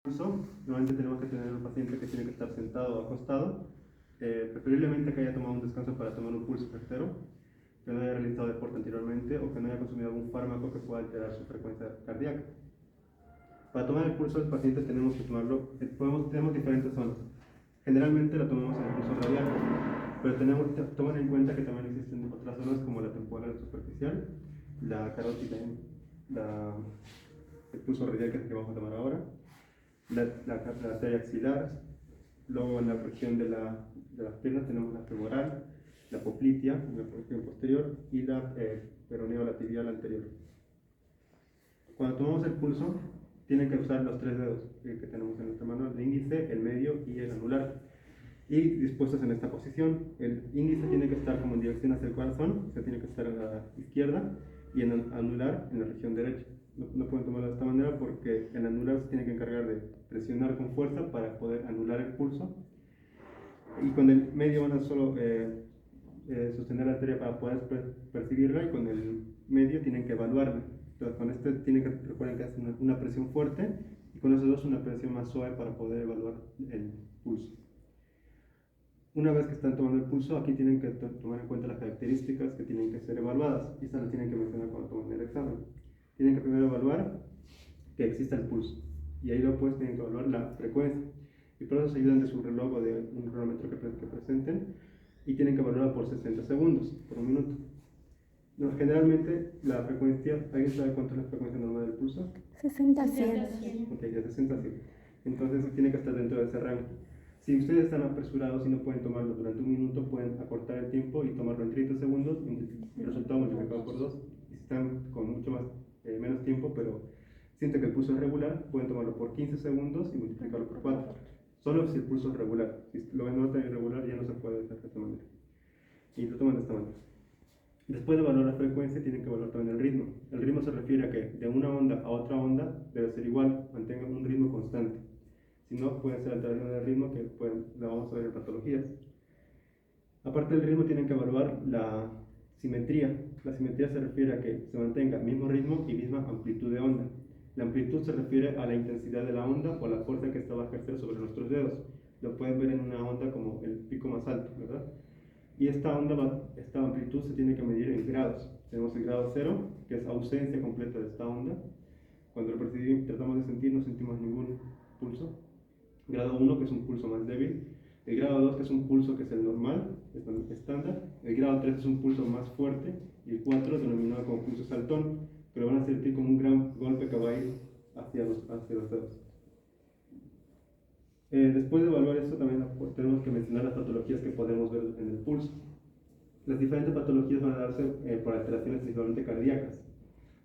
Pulso, normalmente tenemos que tener un paciente que tiene que estar sentado o acostado, preferiblemente que haya tomado un descanso para tomar un pulso certero, que no haya realizado deporte anteriormente o que no haya consumido algún fármaco que pueda alterar su frecuencia cardíaca. Para tomar el pulso del paciente tenemos que tomarlo, tenemos diferentes zonas. Generalmente lo tomamos en el pulso radial, pero tomen en cuenta que también existen otras zonas como la temporal superficial, la carótida, el pulso radial que es el que vamos a tomar ahora, la arteria axilar. Luego en la región de las piernas tenemos la femoral, la poplitea, en la región posterior, y la peroneo, la tibial anterior. Cuando tomamos el pulso, tienen que usar los tres dedos que tenemos en nuestra mano, el índice, el medio y el anular. Y dispuestos en esta posición, el índice tiene que estar como en dirección hacia el corazón, o sea, tiene que estar a la izquierda, y el anular en la región derecha. No pueden tomarlo de esta manera porque el anular se tiene que encargar de presionar con fuerza para poder anular el pulso, y con el medio van a solo sostener la arteria para poder percibirla, y con el medio tienen que evaluarla. Entonces con este tienen que, recuerden que hace una presión fuerte, y con esos dos una presión más suave para poder evaluar el pulso. Una vez que están tomando el pulso, aquí tienen que tomar en cuenta las características que tienen que ser evaluadas, y estas las tienen que mencionar cuando tomen el examen. Tienen que primero evaluar que exista el pulso, y ahí después tienen que evaluar la frecuencia, y por eso se ayudan de su reloj o de un cronómetro que presenten, y tienen que evaluar por 60 segundos, por un minuto. No, generalmente la frecuencia, ¿alguien sabe cuánto es la frecuencia normal del pulso? 60-100. Ok, de 60 a 100. Entonces tiene que estar dentro de ese rango. Si ustedes están apresurados y no pueden tomarlo durante un minuto, pueden acortar el tiempo y tomarlo en 30 segundos, y el resultado multiplicado por 2. Y si están con mucho menos tiempo, pero sienten que el pulso es regular, pueden tomarlo por 15 segundos y multiplicarlo por 4. Solo si el pulso es regular. Si lo ven nota irregular, ya no se puede hacer de esta manera. Y lo toman de esta manera. Después de evaluar la frecuencia, tienen que evaluar también el ritmo. El ritmo se refiere a que de una onda a otra onda debe ser igual, mantengan un ritmo constante. Si no, pueden ser alteraciones del ritmo que la vamos a ver en patologías. Aparte del ritmo, tienen que evaluar la simetría. La simetría se refiere a que se mantenga el mismo ritmo y misma amplitud de onda. La amplitud se refiere a la intensidad de la onda o la fuerza que esta va a ejercer sobre nuestros dedos. Lo pueden ver en una onda como el pico más alto, ¿verdad? Y esta amplitud se tiene que medir en grados. Tenemos el grado 0, que es ausencia completa de esta onda. Cuando lo percibimos, tratamos de sentir, no sentimos ningún pulso. Grado 1, que es un pulso más débil. El grado 2, que es un pulso que es el normal, es el estándar. El grado 3 es un pulso más fuerte. Y el 4, denominado como pulso saltón, que lo van a sentir como un gran golpe que va a ir hacia los dedos. Después de evaluar esto, también tenemos que mencionar las patologías que podemos ver en el pulso. Las diferentes patologías van a darse por alteraciones principalmente cardíacas,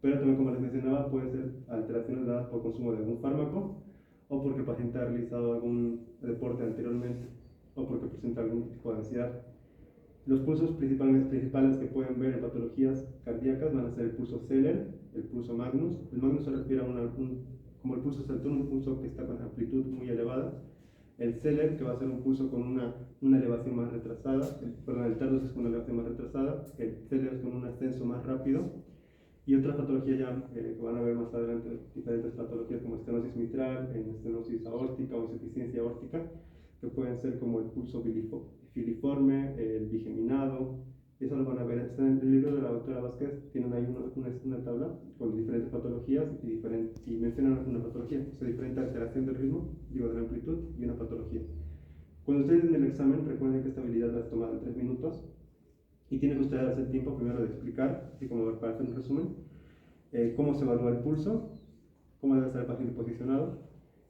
pero también, como les mencionaba, puede ser alteraciones dadas por consumo de algún fármaco, o porque el paciente ha realizado algún deporte anteriormente, o porque presenta algún tipo de ansiedad. Los pulsos principales que pueden ver en patologías cardíacas van a ser el pulso Zeller, el pulso Magnus. El Magnus se refiere a como el pulso saltón, un pulso que está con amplitud muy elevada. El Zeller, que va a ser un pulso con una elevación más retrasada. El Tardus es con una elevación más retrasada. El Zeller es con un ascenso más rápido. Y otras patologías ya que van a ver más adelante, diferentes patologías como estenosis mitral, estenosis aórtica o insuficiencia aórtica, que pueden ser como el pulso filiforme, el bigeminado. Eso lo van a ver. Está en el libro de la doctora Vázquez, tienen ahí una tabla con diferentes patologías y mencionan una patología, o sea, diferente alteración del ritmo, de la amplitud y una patología. Cuando ustedes en el examen, recuerden que esta habilidad la tomada en 3 minutos, y tienen que ustedes hacer tiempo primero de explicar, así como para hacer un resumen, cómo se evalúa el pulso, cómo debe estar el paciente posicionado,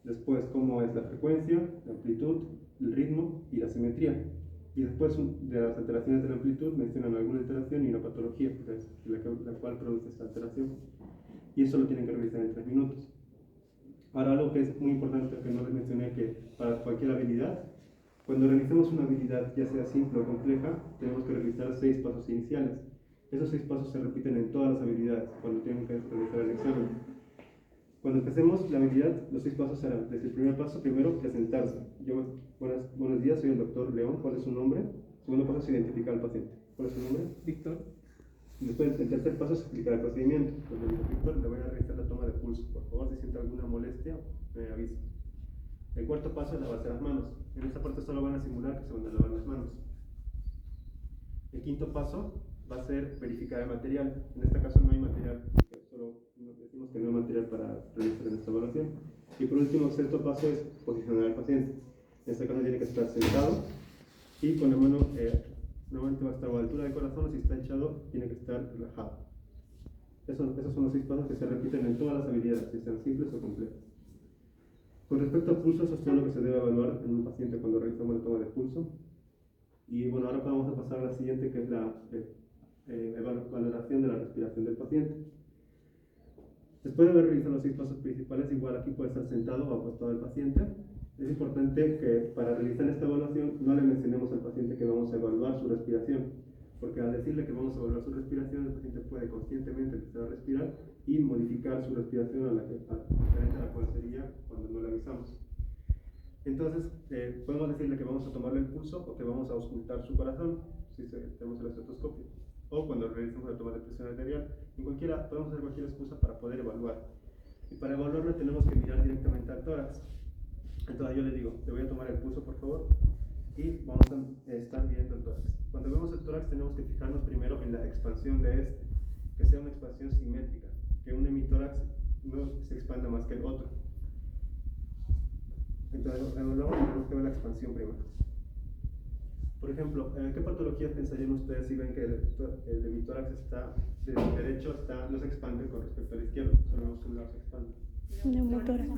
después cómo es la frecuencia, la amplitud, el ritmo y la simetría. Y después de las alteraciones de la amplitud mencionan alguna alteración y una patología, que es la cual produce esta alteración. Y eso lo tienen que revisar en 3 minutos. Ahora, algo que es muy importante que no les mencioné, que para cualquier habilidad, cuando realicemos una habilidad, ya sea simple o compleja, tenemos que realizar 6 pasos iniciales. Esos 6 pasos se repiten en todas las habilidades cuando tienen que realizar el examen. Cuando empecemos la habilidad, los 6 pasos serán: desde el primer paso, primero, presentarse. Buenos días, soy el doctor León. ¿Cuál es su nombre? Segundo paso es identificar al paciente. ¿Cuál es su nombre? Víctor. Después, el tercer paso es explicar el procedimiento. Cuando le digo: Víctor, le voy a realizar la toma de pulso. Por favor, si siente alguna molestia, me avisa. El cuarto paso es lavarse las manos. En esta parte solo van a simular que se van a lavar las manos. El quinto paso va a ser verificar el material. En este caso no hay material, solo decimos que no hay material para realizar en esta evaluación. Y por último, el sexto paso es posicionar al paciente. En este caso tiene que estar sentado y con la mano, normalmente va a estar a la altura del corazón, o si está echado, tiene que estar relajado. Esos son los 6 pasos que se repiten en todas las habilidades, ya sean simples o complejas. Con respecto al pulso, eso es todo lo que se debe evaluar en un paciente cuando realizamos la toma de pulso. Y bueno, ahora vamos a pasar a la siguiente, que es la valoración de la respiración del paciente. Después de haber realizado los 6 pasos principales, igual aquí puede estar sentado o acostado el paciente. Es importante que para realizar esta evaluación no le mencionemos al paciente que vamos a evaluar su respiración, porque al decirle que vamos a evaluar su respiración, el paciente puede conscientemente empezar a respirar y modificar su respiración a la que diferente a la cual sería cuando no le avisamos. Entonces, podemos decirle que vamos a tomarle el pulso o que vamos a auscultar su corazón, si tenemos el estetoscopio, o cuando realizamos la toma de presión arterial. Podemos hacer cualquier excusa para poder evaluar. Y para evaluarlo tenemos que mirar directamente al tórax. Entonces yo le digo, te voy a tomar el pulso por favor, y vamos a estar viendo el tórax. Cuando vemos el tórax tenemos que fijarnos primero en la expansión de este, que sea una expansión simétrica, que un hemitórax no se expanda más que el otro. Entonces evaluamos y tenemos que ver la expansión primero. Por ejemplo, ¿qué patologías pensarían ustedes si ven que el hemitórax está derecho no se expande con respecto al izquierdo? Solo vemos que un lado se expande. Neumotórax.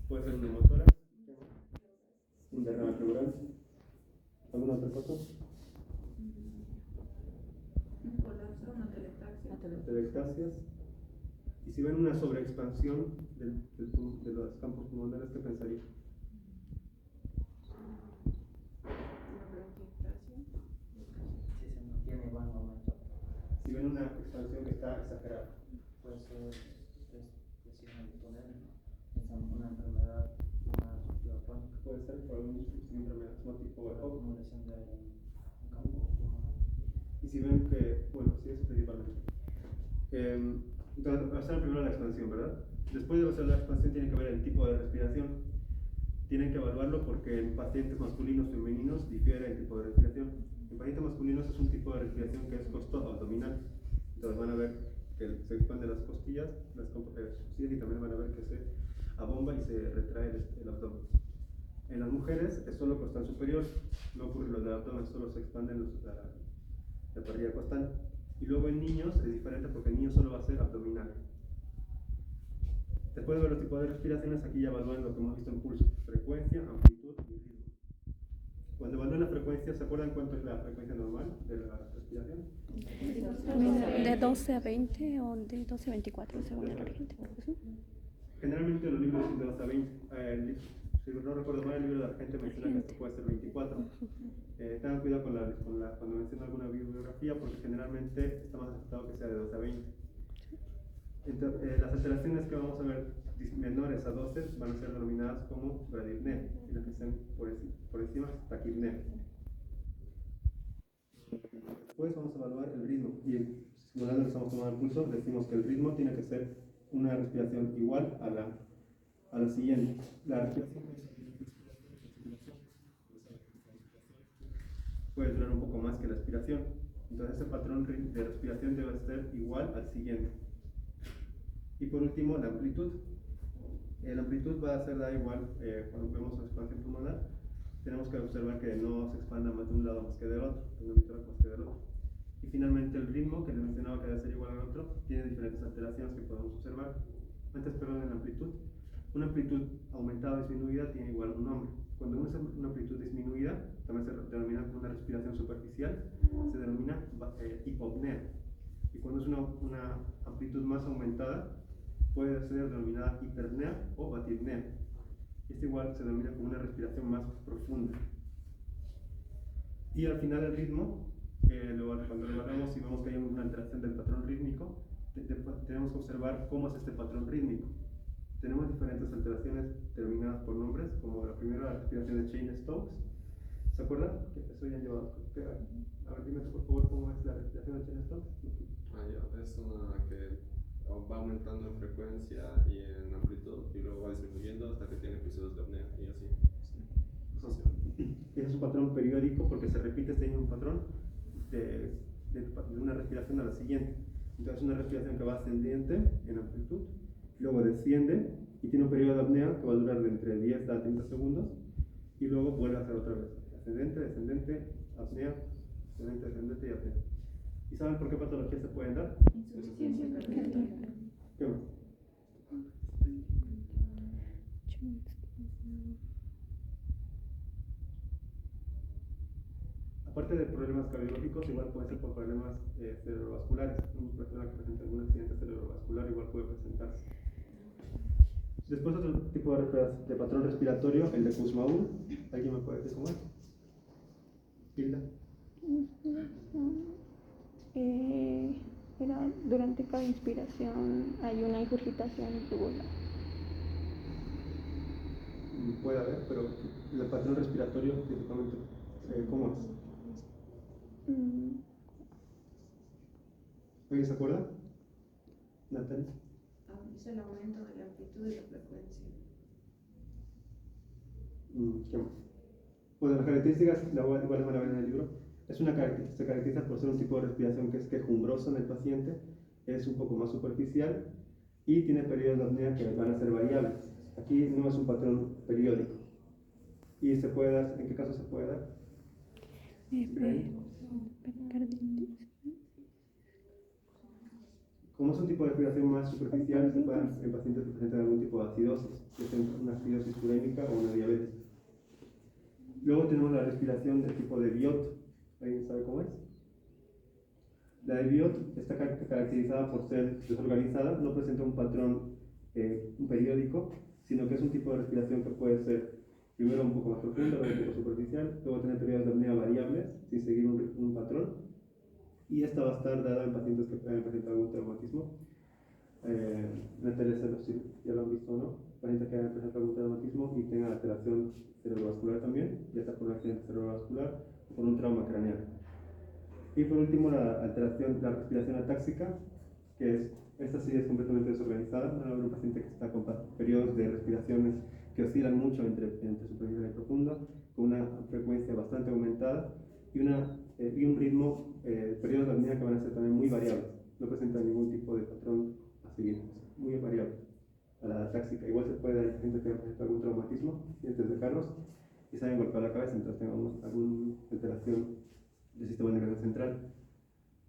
Puede ser un neumotórax, un derrame pleural. ¿Alguna otra cosa? Un colapso, una atelectasia. Atelectasias. Y si ven una sobreexpansión de los campos pulmonares, ¿qué pensarían? Si se mantiene igual momento. Si ven una expansión que está exagerada. Puede ser presión abdominal, una enfermedad crónica. Puede ser por algún síndrome asmático o Acumulación de un campo pulmonar. y si ven que, bueno, sí, eso principalmente. Entonces, va a ser primero la expansión, ¿verdad? Después de hacer la expansión, tiene que ver el tipo de respiración. Tienen que evaluarlo porque en pacientes masculinos y femeninos difiere el tipo de respiración. En pacientes masculinos es un tipo de respiración que es costo-abdominal. Entonces van a ver que se expanden las costillas y también van a ver que se abomba y se retrae el abdomen. En las mujeres es solo costal superior, no ocurre lo del abdomen, solo se expanden la parrilla costal. Y luego en niños es diferente porque en niños solo va a ser abdominal. Después de ver los tipos de respiraciones, aquí ya evalúan lo que hemos visto en pulso: frecuencia, amplitud y ritmo. Cuando evalúan la frecuencia, ¿se acuerdan cuánto es la frecuencia normal de la respiración? De 12 a 20 o de 12 a 24 según el agente. Generalmente los libros dicen de 12 a 20. Si no recuerdo mal, el libro de la gente menciona que esto puede ser 24. Tengan cuidado cuando mencionan alguna bibliografía, porque generalmente está más aceptado que sea de 12 a 20. Entonces, las alteraciones que vamos a ver menores a 12 van a ser denominadas como bradipnea, y las que estén por encima es taquipnea. Después vamos a evaluar el ritmo, y simulando que estamos tomando el pulso, decimos que el ritmo tiene que ser una respiración igual a la siguiente. La respiración puede durar un poco más que la expiración, entonces ese patrón de respiración debe ser igual al siguiente. Y por último, la amplitud. La amplitud va a ser da igual cuando vemos la expansión pulmonar. Tenemos que observar que no se expanda más de un lado más que del otro, no más que del otro. Y finalmente el ritmo, que les mencionaba que debe ser igual al otro, tiene diferentes alteraciones que podemos observar. Antes, perdón, en la amplitud. Una amplitud aumentada o disminuida tiene igual un nombre. Cuando una amplitud disminuida, también se denomina como una respiración superficial, se denomina hipopnea. Y cuando es una amplitud más aumentada, puede ser denominada hiperpnea o batipnea. Este igual se denomina como una respiración más profunda. Y al final el ritmo, cuando lo evaluamos y vemos que hay una alteración del patrón rítmico, tenemos que observar cómo es este patrón rítmico. Tenemos diferentes alteraciones determinadas por nombres, como la primera, la respiración de Cheyne-Stokes. ¿Se acuerdan? Eso ya lleva. A ver, dime por favor cómo es la respiración de Cheyne-Stokes. Es una que va aumentando en frecuencia y en amplitud y luego va disminuyendo hasta que tiene episodios de apnea ese es un patrón periódico porque se repite este mismo patrón de una respiración a la siguiente. Entonces, es una respiración que va ascendiente en amplitud, luego desciende y tiene un periodo de apnea que va a durar de entre 10 a 30 segundos y luego vuelve a hacer otra vez. Ascendente, descendente, apnea, ascendente, descendente y apnea. ¿Y saben por qué patologías se pueden dar? Insuficiencia cardíaca. ¿Qué más? Aparte de problemas cardiológicos, igual puede ser por problemas cerebrovasculares. Una persona que presenta algún accidente cerebrovascular igual puede presentarse. Después otro tipo de patrón respiratorio, el de Kussmaul. ¿Alguien me puede decir cómo es? Hilda. Durante cada inspiración hay una ingurgitación tubular. Puede haber, pero el patrón respiratorio principalmente, ¿cómo es? ¿Alguien se acuerda? Natalia. Es el aumento de la amplitud y la frecuencia. ¿Qué más? Bueno, las características, igual van a ver en el libro, se caracteriza por ser un tipo de respiración que es quejumbrosa en el paciente, es un poco más superficial y tiene periodos de apnea que van a ser variables. Aquí no es un patrón periódico. ¿Y se puede dar? ¿En qué caso se puede dar? Como es un tipo de respiración más superficial, se puede dar en pacientes que presentan algún tipo de acidosis, que es una acidosis urémica o una diabetes. Luego tenemos la respiración del tipo de Biot. ¿Alguien sabe cómo es? La de Biot está caracterizada por ser desorganizada, no presenta un patrón periódico, sino que es un tipo de respiración que puede ser primero un poco más profunda, luego un poco superficial, luego tener periodos de apnea variables sin seguir un patrón. Y esta va a estar dada en pacientes que pueden presentar algún traumatismo. Natalia, ya lo han visto, ¿no? Pacientes que hayan presentado algún traumatismo y tengan alteración cerebrovascular también, ya sea por un accidente cerebrovascular o por un trauma craneal. Y por último, la respiración atáxica, que esta sí es completamente desorganizada. Van a ver un paciente que está con periodos de respiraciones que oscilan mucho entre superficial y profunda, con una frecuencia bastante aumentada y un ritmo, periodos de apnea que van a ser también muy variables. No presentan ningún tipo de patrón a seguir, muy variable a la atáxica. Igual se puede dar en pacientes que han presentado algún traumatismo, accidentes de carros, y se hayan golpeado la cabeza, entonces tengan alguna alteración del sistema nervioso central.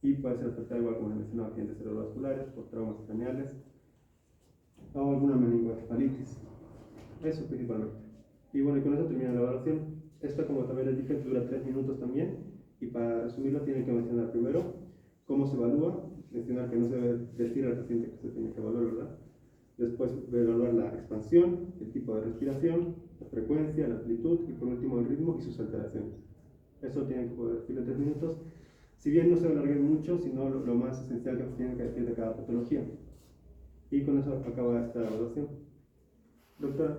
Y puede ser afectada igual, como les mencionaba, accidentes cerebrovasculares, por traumas craneales o alguna meningoencefalitis. Eso principalmente. Y bueno, y con eso termina la evaluación. Esto, como también les dije, dura 3 minutos también. Y para resumirlo, tienen que mencionar primero cómo se evalúa, mencionar que no se debe decir al paciente que se tiene que evaluar, ¿verdad? Después evaluar la expansión, el tipo de respiración, la frecuencia, la amplitud y por último el ritmo y sus alteraciones. Eso tienen que poder decirlo en 3 minutos. Si bien no se alarguen mucho, sino lo más esencial que tienen que decir de cada patología. Y con eso acaba esta evaluación. Doctora.